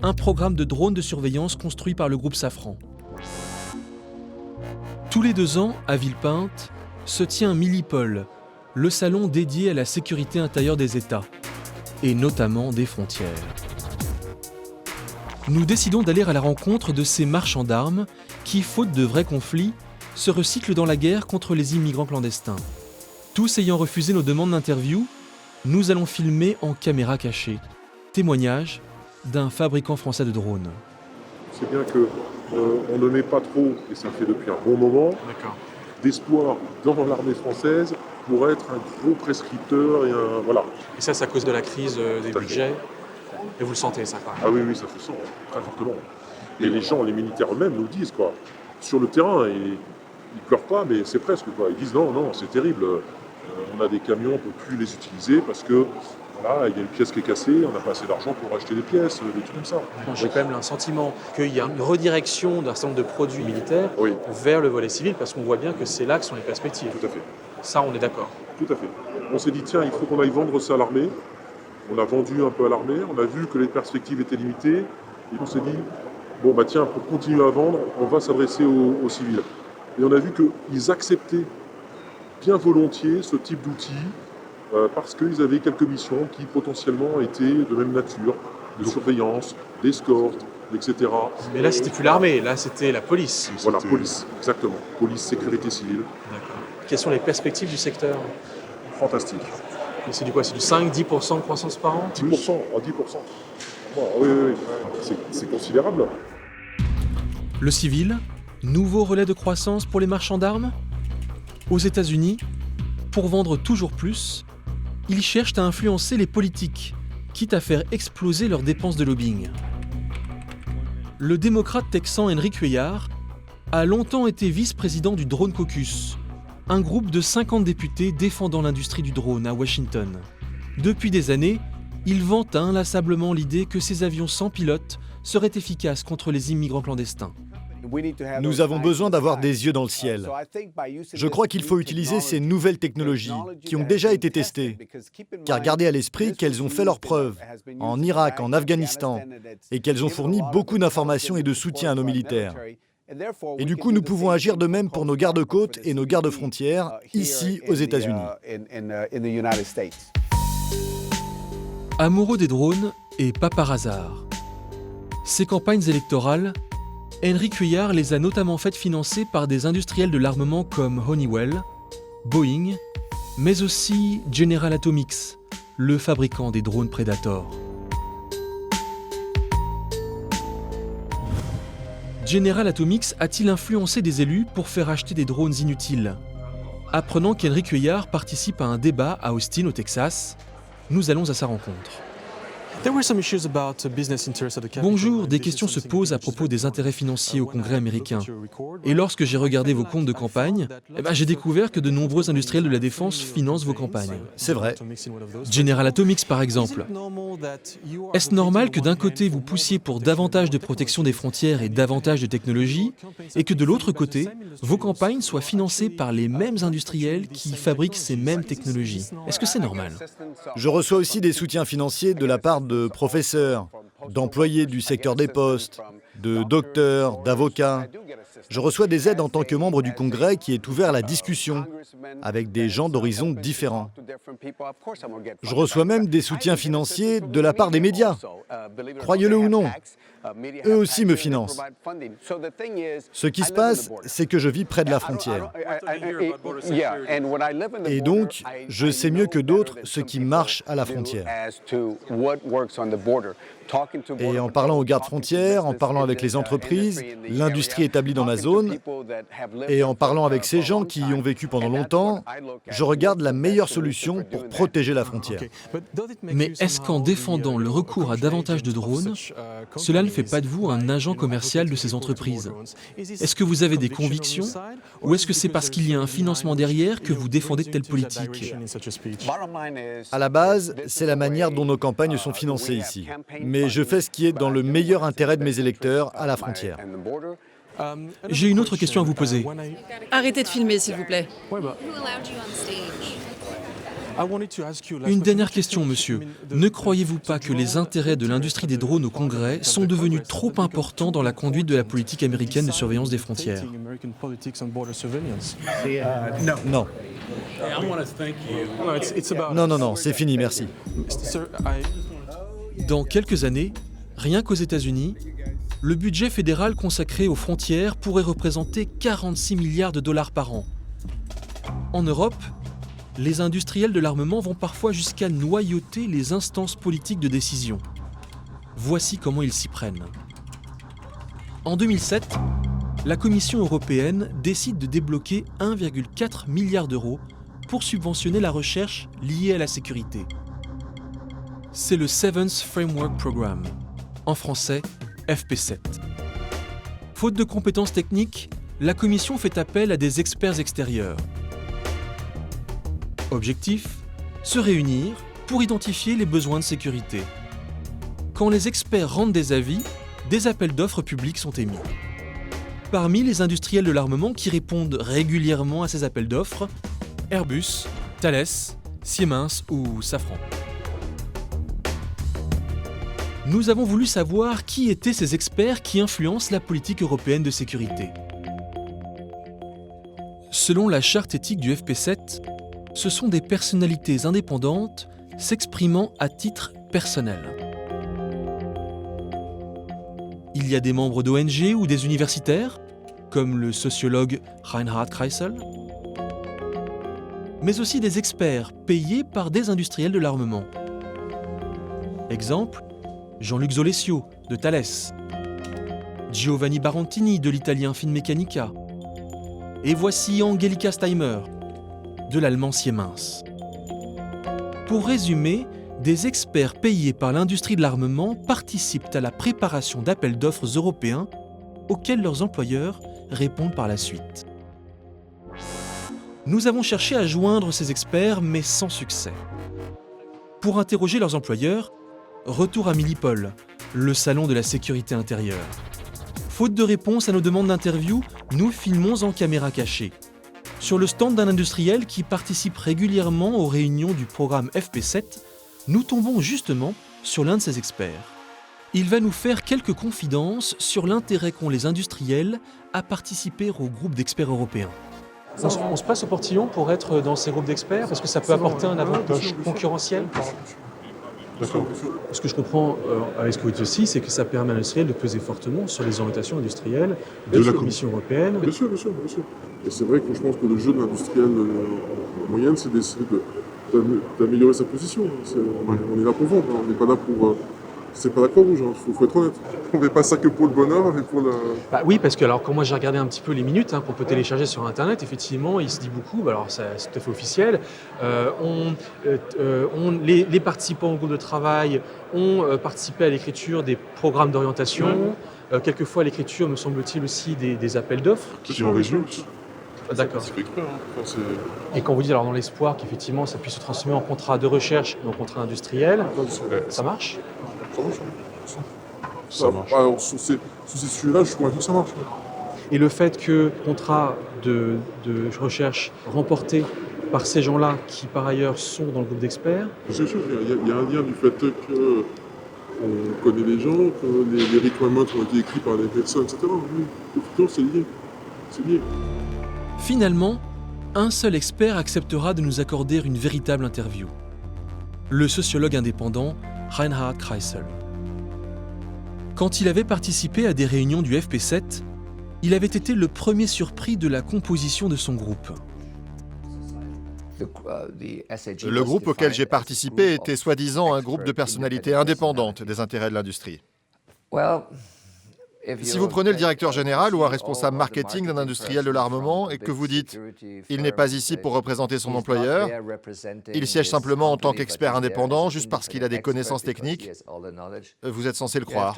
un programme de drones de surveillance construit par le groupe Safran. Tous les 2 ans, à Villepinte, se tient Millipol, le salon dédié à la sécurité intérieure des États, et notamment des frontières. Nous décidons d'aller à la rencontre de ces marchands d'armes qui, faute de vrais conflits, se recyclent dans la guerre contre les immigrants clandestins. Tous ayant refusé nos demandes d'interview, nous allons filmer en caméra cachée. Témoignage d'un fabricant français de drones. C'est bien qu'on ne met pas trop, et ça fait depuis un bon moment, d'espoir dans l'armée française pour être un gros prescripteur et un... Voilà. Et ça, c'est à cause de la crise des budgets. Et vous le sentez, ça, quand même? Ah oui, oui, ça se sent, très fortement. Et les gens, les militaires eux-mêmes nous disent, quoi. sur le terrain et ils pleurent pas, mais c'est presque quoi. Ils disent non, c'est terrible. On a des camions, on ne peut plus les utiliser parce que voilà, il y a une pièce qui est cassée, on n'a pas assez d'argent pour acheter des pièces, des trucs comme ça. J'ai quand même un sentiment qu'il y a une redirection d'un certain nombre de produits militaires vers le volet civil parce qu'on voit bien que c'est là que sont les perspectives. Tout à fait. Ça, on est d'accord. Tout à fait. On s'est dit, tiens, il faut qu'on aille vendre ça à l'armée. On a vendu un peu à l'armée, on a vu que les perspectives étaient limitées. Et on s'est dit, bon, bah tiens, pour continuer à vendre, on va s'adresser aux civils. Et on a vu qu'ils acceptaient bien volontiers ce type d'outils parce qu'ils avaient quelques missions qui potentiellement étaient de même nature, de surveillance, d'escorte, etc. Mais là, c'était plus l'armée, là, c'était la police. Voilà, police, exactement. Police, sécurité civile. D'accord. Quelles sont les perspectives du secteur? Fantastique. Et c'est du quoi? C'est du 5-10% de croissance par an? 10%, 10%. Bon, oui. C'est considérable. Le civil, nouveau relais de croissance pour les marchands d'armes? Aux États-Unis, pour vendre toujours plus, ils cherchent à influencer les politiques, quitte à faire exploser leurs dépenses de lobbying. Le démocrate texan Henry Cuellar a longtemps été vice-président du Drone Caucus, un groupe de 50 députés défendant l'industrie du drone à Washington. Depuis des années, il vante inlassablement l'idée que ces avions sans pilote seraient efficaces contre les immigrants clandestins. Nous avons besoin d'avoir des yeux dans le ciel. Je crois qu'il faut utiliser ces nouvelles technologies qui ont déjà été testées, car gardez à l'esprit qu'elles ont fait leurs preuves en Irak, en Afghanistan, et qu'elles ont fourni beaucoup d'informations et de soutien à nos militaires. Et du coup, nous pouvons agir de même pour nos gardes-côtes et nos gardes-frontières, ici aux États-Unis. Amoureux des drones, et pas par hasard. Ces campagnes électorales, Henry Cuellar les a notamment faites financer par des industriels de l'armement comme Honeywell, Boeing, mais aussi General Atomics, le fabricant des drones Predator. General Atomics a-t-il influencé des élus pour faire acheter des drones inutiles? Apprenant qu'Henry Cuellar participe à un débat à Austin, au Texas, nous allons à sa rencontre. Bonjour, des questions se posent à propos des intérêts financiers au Congrès américain. Et lorsque j'ai regardé vos comptes de campagne, j'ai découvert que de nombreux industriels de la défense financent vos campagnes. C'est vrai. General Atomics, par exemple. Est-ce normal que d'un côté vous poussiez pour davantage de protection des frontières et davantage de technologie, et que de l'autre côté, vos campagnes soient financées par les mêmes industriels qui fabriquent ces mêmes technologies? Est-ce que c'est normal? Je reçois aussi des soutiens financiers de la part de professeurs, d'employés du secteur des postes, de docteurs, d'avocats. Je reçois des aides en tant que membre du Congrès qui est ouvert à la discussion avec des gens d'horizons différents. Je reçois même des soutiens financiers de la part des médias. Croyez-le ou non, eux aussi me financent. Ce qui se passe, c'est que je vis près de la frontière. Et donc, je sais mieux que d'autres ce qui marche à la frontière. Et en parlant aux gardes-frontières, en parlant avec les entreprises, l'industrie établie dans ma zone, et en parlant avec ces gens qui y ont vécu pendant longtemps, je regarde la meilleure solution pour protéger la frontière. Mais est-ce qu'en défendant le recours à davantage de drones, cela ne fait pas de vous un agent commercial de ces entreprises? Est-ce que vous avez des convictions, ou est-ce que c'est parce qu'il y a un financement derrière que vous défendez de telles politiques? À la base, c'est la manière dont nos campagnes sont financées ici. Mais je fais ce qui est dans le meilleur intérêt de mes électeurs à la frontière. J'ai une autre question à vous poser. Arrêtez de filmer, s'il vous plaît. Une dernière question, monsieur. Ne croyez-vous pas que les intérêts de l'industrie des drones au Congrès sont devenus trop importants dans la conduite de la politique américaine de surveillance des frontières? Non. Non, c'est fini, merci. Dans quelques années, rien qu'aux États-Unis, le budget fédéral consacré aux frontières pourrait représenter 46 milliards de dollars par an. En Europe, les industriels de l'armement vont parfois jusqu'à noyauter les instances politiques de décision. Voici comment ils s'y prennent. En 2007, la Commission européenne décide de débloquer 1,4 milliard d'euros pour subventionner la recherche liée à la sécurité. C'est le Seventh Framework Programme, en français FP7. Faute de compétences techniques, la commission fait appel à des experts extérieurs. Objectif, se réunir pour identifier les besoins de sécurité. Quand les experts rendent des avis, des appels d'offres publics sont émis. Parmi les industriels de l'armement qui répondent régulièrement à ces appels d'offres, Airbus, Thales, Siemens ou Safran. Nous avons voulu savoir qui étaient ces experts qui influencent la politique européenne de sécurité. Selon la charte éthique du FP7, ce sont des personnalités indépendantes s'exprimant à titre personnel. Il y a des membres d'ONG ou des universitaires, comme le sociologue Reinhard Kreisel, mais aussi des experts payés par des industriels de l'armement. Exemple, Jean-Luc Zolesio de Thales, Giovanni Barantini de l'italien Finmeccanica, et voici Angelika Steimer de l'allemand Siemens. Pour résumer, des experts payés par l'industrie de l'armement participent à la préparation d'appels d'offres européens auxquels leurs employeurs répondent par la suite. Nous avons cherché à joindre ces experts, mais sans succès. Pour interroger leurs employeurs, retour à Milipol, le salon de la sécurité intérieure. Faute de réponse à nos demandes d'interview, nous filmons en caméra cachée. Sur le stand d'un industriel qui participe régulièrement aux réunions du programme FP7, nous tombons justement sur l'un de ces experts. Il va nous faire quelques confidences sur l'intérêt qu'ont les industriels à participer au groupe d'experts européens. On se passe au portillon pour être dans ces groupes d'experts parce que ça peut apporter un avantage concurrentiel. D'accord. Ce que je comprends avec ce que vous dites aussi, c'est que ça permet à l'industriel de peser fortement sur les orientations industrielles de la Commission européenne. Bien sûr, bien sûr, bien sûr. Et c'est vrai que je pense que le jeu de l'industriel en moyenne, c'est d'essayer d'améliorer sa position. On est là pour vendre, on n'est pas là pour... c'est pas la Croix-Rouge, il faut être honnête. On n'est pas ça que pour le bonheur, mais pour le... Oui, parce que alors, quand moi j'ai regardé un petit peu les minutes qu'on peut télécharger sur Internet, effectivement, il se dit beaucoup, alors c'est tout à fait officiel, les participants au groupe de travail ont participé à l'écriture des programmes d'orientation, quelquefois à l'écriture, me semble-t-il, aussi des appels d'offres. Qui en résulte. D'accord. Et quand vous dites alors dans l'espoir qu'effectivement ça puisse se transformer en contrat de recherche, en contrat industriel, ça marche ? Ça marche. Alors, sur ces sujets-là, je suis convaincu que ça marche. Et le fait que contrat de recherche remporté par ces gens-là, qui par ailleurs sont dans le groupe d'experts... C'est sûr, il y a un lien du fait qu'on connaît les gens, que les requirements ont été écrits par les personnes, etc. Oui, c'est lié. C'est lié. Finalement, un seul expert acceptera de nous accorder une véritable interview. Le sociologue indépendant Reinhard Kreisel. Quand il avait participé à des réunions du FP7, il avait été le premier surpris de la composition de son groupe. Le groupe auquel j'ai participé était soi-disant un groupe de personnalités indépendantes des intérêts de l'industrie. Si vous prenez le directeur général ou un responsable marketing d'un industriel de l'armement et que vous dites « il n'est pas ici pour représenter son employeur, il siège simplement en tant qu'expert indépendant juste parce qu'il a des connaissances techniques », vous êtes censé le croire.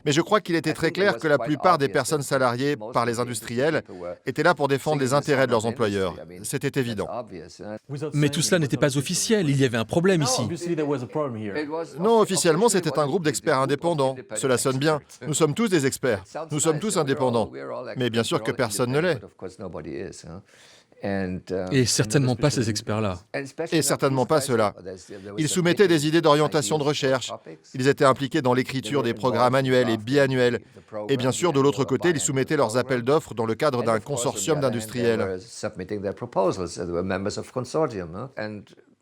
Mais je crois qu'il était très clair que la plupart des personnes salariées par les industriels étaient là pour défendre les intérêts de leurs employeurs. C'était évident. Mais tout cela n'était pas officiel, il y avait un problème ici. Non, officiellement, c'était un groupe d'experts indépendants. Cela sonne bien. Nous sommes tous des experts, nous sommes tous indépendants, mais bien sûr que personne ne l'est. Et certainement pas ces experts-là. Et certainement pas ceux-là. Ils soumettaient des idées d'orientation de recherche, ils étaient impliqués dans l'écriture des programmes annuels et biannuels, et bien sûr, de l'autre côté, ils soumettaient leurs appels d'offres dans le cadre d'un consortium d'industriels.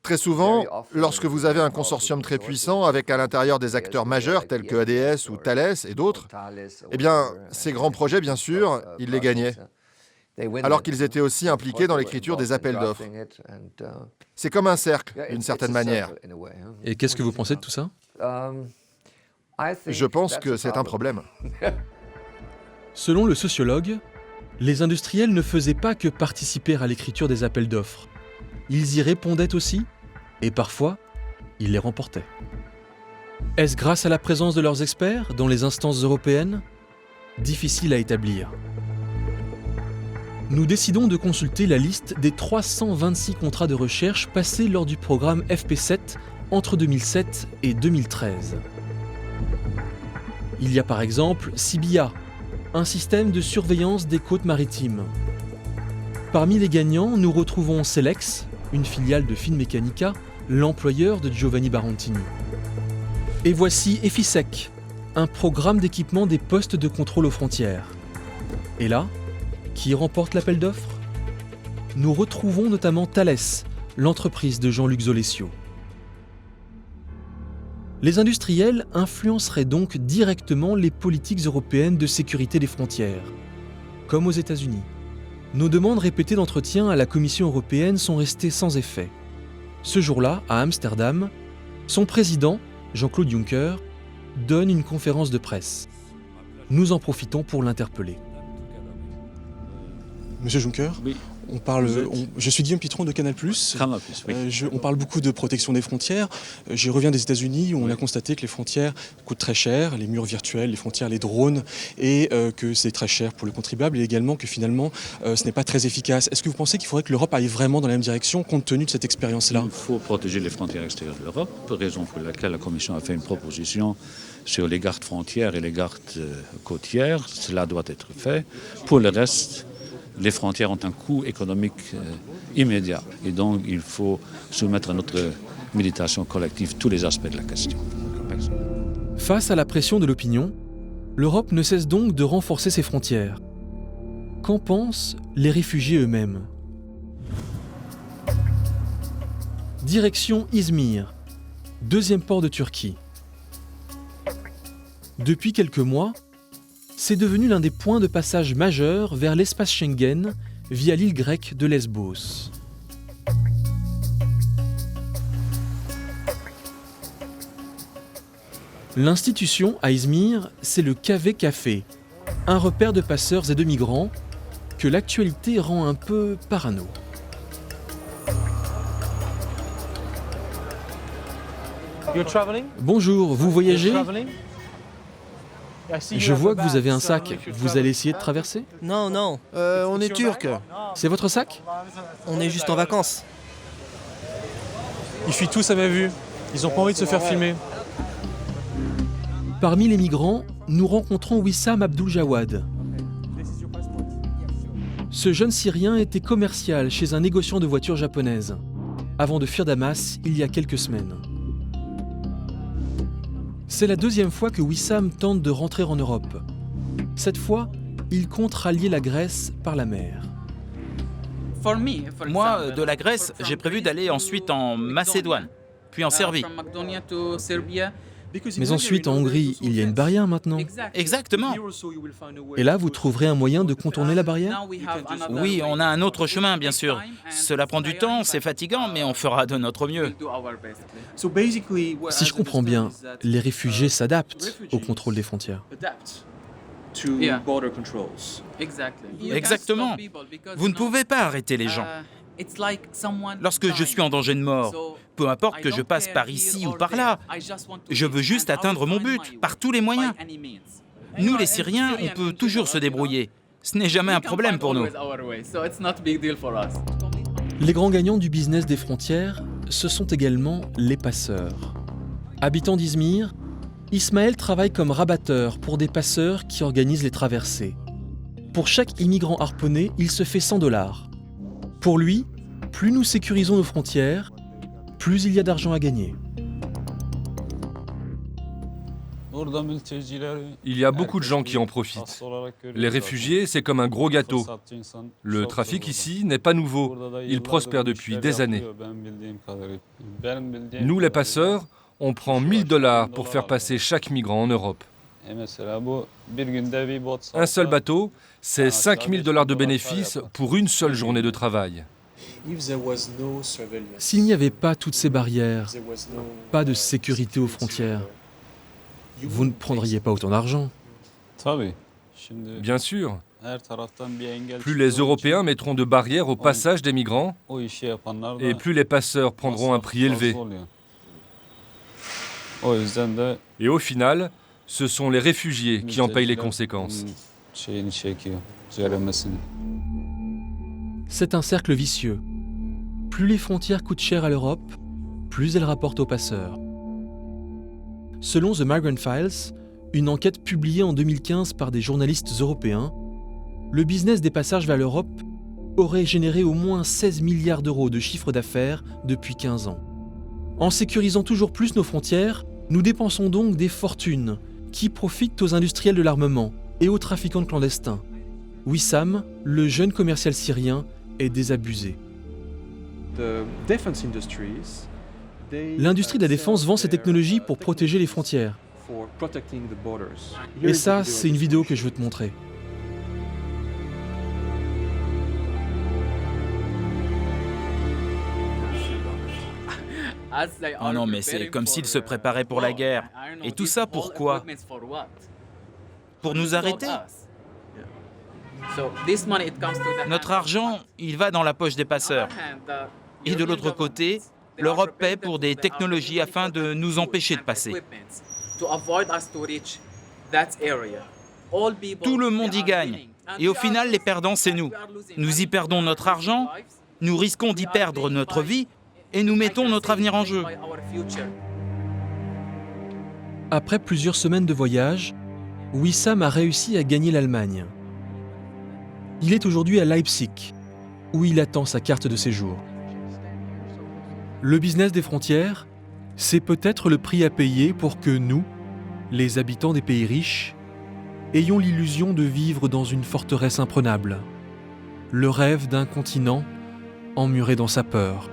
Très souvent, lorsque vous avez un consortium très puissant avec à l'intérieur des acteurs majeurs tels que ADS ou Thales et d'autres, eh bien, ces grands projets, bien sûr, ils les gagnaient. Alors qu'ils étaient aussi impliqués dans l'écriture des appels d'offres. C'est comme un cercle, d'une certaine manière. Et qu'est-ce que vous pensez de tout ça ? Je pense que c'est un problème. Selon le sociologue, les industriels ne faisaient pas que participer à l'écriture des appels d'offres. Ils y répondaient aussi, et parfois, ils les remportaient. Est-ce grâce à la présence de leurs experts dans les instances européennes ? Difficile à établir. nous décidons de consulter la liste des 326 contrats de recherche passés lors du programme FP7 entre 2007 et 2013. Il y a par exemple CBIA, un système de surveillance des côtes maritimes. Parmi les gagnants, nous retrouvons Selex, une filiale de Finmeccanica, l'employeur de Giovanni Barantini. Et voici EFISEC, un programme d'équipement des postes de contrôle aux frontières. Et là, qui remporte l'appel d'offres? Nous retrouvons notamment Thales, l'entreprise de Jean-Luc Zolesio. Les industriels influenceraient donc directement les politiques européennes de sécurité des frontières, comme aux États-Unis. Nos demandes répétées d'entretien à la Commission européenne sont restées sans effet. Ce jour-là, à Amsterdam, son président, Jean-Claude Juncker, donne une conférence de presse. Nous en profitons pour l'interpeller. Monsieur Juncker, oui. Je suis Guillaume Pitron de Canal+. Oui. On parle beaucoup de protection des frontières. Je reviens des États-Unis où on a constaté que les frontières coûtent très cher, les murs virtuels, les frontières, les drones, et que c'est très cher pour le contribuable, et également que finalement ce n'est pas très efficace. Est-ce que vous pensez qu'il faudrait que l'Europe aille vraiment dans la même direction compte tenu de cette expérience-là? Il faut protéger les frontières extérieures de l'Europe, raison pour laquelle la Commission a fait une proposition sur les gardes frontières et les gardes côtières. Cela doit être fait. Pour le reste, les frontières ont un coût économique immédiat. Et donc, il faut soumettre à notre méditation collective tous les aspects de la question. Face à la pression de l'opinion, l'Europe ne cesse donc de renforcer ses frontières. Qu'en pensent les réfugiés eux-mêmes? Direction Izmir, deuxième port de Turquie. Depuis quelques mois, c'est devenu l'un des points de passage majeurs vers l'espace Schengen via l'île grecque de Lesbos. L'institution à Izmir, c'est le KV Café, un repère de passeurs et de migrants que l'actualité rend un peu parano. Bonjour, vous voyagez ? Je vois que vous avez un sac. Vous allez essayer de traverser? Non, non. On est turcs. C'est votre sac? On est juste en vacances. Ils fuient tous à ma vue. Ils n'ont pas envie de se faire filmer. Parmi les migrants, nous rencontrons Wissam Abdul Jawad. Ce jeune Syrien était commercial chez un négociant de voitures japonaises, avant de fuir Damas il y a quelques semaines. C'est la deuxième fois que Wissam tente de rentrer en Europe. Cette fois, il compte rallier la Grèce par la mer. Moi, de la Grèce, j'ai prévu d'aller ensuite en Macédoine, puis en Serbie. Mais ensuite, en Hongrie, il y a une barrière maintenant. Exactement. Et là, vous trouverez un moyen de contourner la barrière? Oui, on a un autre chemin, bien sûr. Cela prend du temps, c'est fatigant, mais on fera de notre mieux. Si je comprends bien, les réfugiés s'adaptent au contrôle des frontières. Exactement. Vous ne pouvez pas arrêter les gens. Lorsque je suis en danger de mort, peu importe que je passe par ici ou par là, je veux juste atteindre mon but, par tous les moyens. Nous, les Syriens, on peut toujours se débrouiller. Ce n'est jamais un problème pour nous. Les grands gagnants du business des frontières, ce sont également les passeurs. Habitant d'Izmir, Ismaël travaille comme rabatteur pour des passeurs qui organisent les traversées. Pour chaque immigrant harponné, il se fait $100. Pour lui, plus nous sécurisons nos frontières, plus il y a d'argent à gagner. Il y a beaucoup de gens qui en profitent. Les réfugiés, c'est comme un gros gâteau. Le trafic ici n'est pas nouveau. Il prospère depuis des années. Nous, les passeurs, on prend $1000 pour faire passer chaque migrant en Europe. Un seul bateau, c'est $5000 de bénéfices pour une seule journée de travail. S'il n'y avait pas toutes ces barrières, pas de sécurité aux frontières, vous ne prendriez pas autant d'argent. Bien sûr. Plus les Européens mettront de barrières au passage des migrants, et plus les passeurs prendront un prix élevé. Et au final, ce sont les réfugiés qui en payent les conséquences. C'est un cercle vicieux. Plus les frontières coûtent cher à l'Europe, plus elles rapportent aux passeurs. Selon The Migrant Files, une enquête publiée en 2015 par des journalistes européens, le business des passages vers l'Europe aurait généré au moins 16 milliards d'euros de chiffre d'affaires depuis 15 ans. En sécurisant toujours plus nos frontières, nous dépensons donc des fortunes qui profitent aux industriels de l'armement et aux trafiquants de clandestins. Wissam, le jeune commercial syrien, est désabusé. L'industrie de la défense vend ses technologies pour protéger les frontières. Et ça, c'est une vidéo que je veux te montrer. Oh non, mais c'est comme s'ils se préparaient pour la guerre. Et tout ça pourquoi? Pour nous arrêter? Notre argent, il va dans la poche des passeurs. Et de l'autre côté, l'Europe paie pour des technologies afin de nous empêcher de passer. Tout le monde y gagne. Et au final, les perdants, c'est nous. Nous y perdons notre argent, nous risquons d'y perdre notre vie, et nous mettons notre avenir en jeu. Après plusieurs semaines de voyage, Wissam a réussi à gagner l'Allemagne. Il est aujourd'hui à Leipzig, où il attend sa carte de séjour. Le business des frontières, c'est peut-être le prix à payer pour que nous, les habitants des pays riches, ayons l'illusion de vivre dans une forteresse imprenable, le rêve d'un continent emmuré dans sa peur.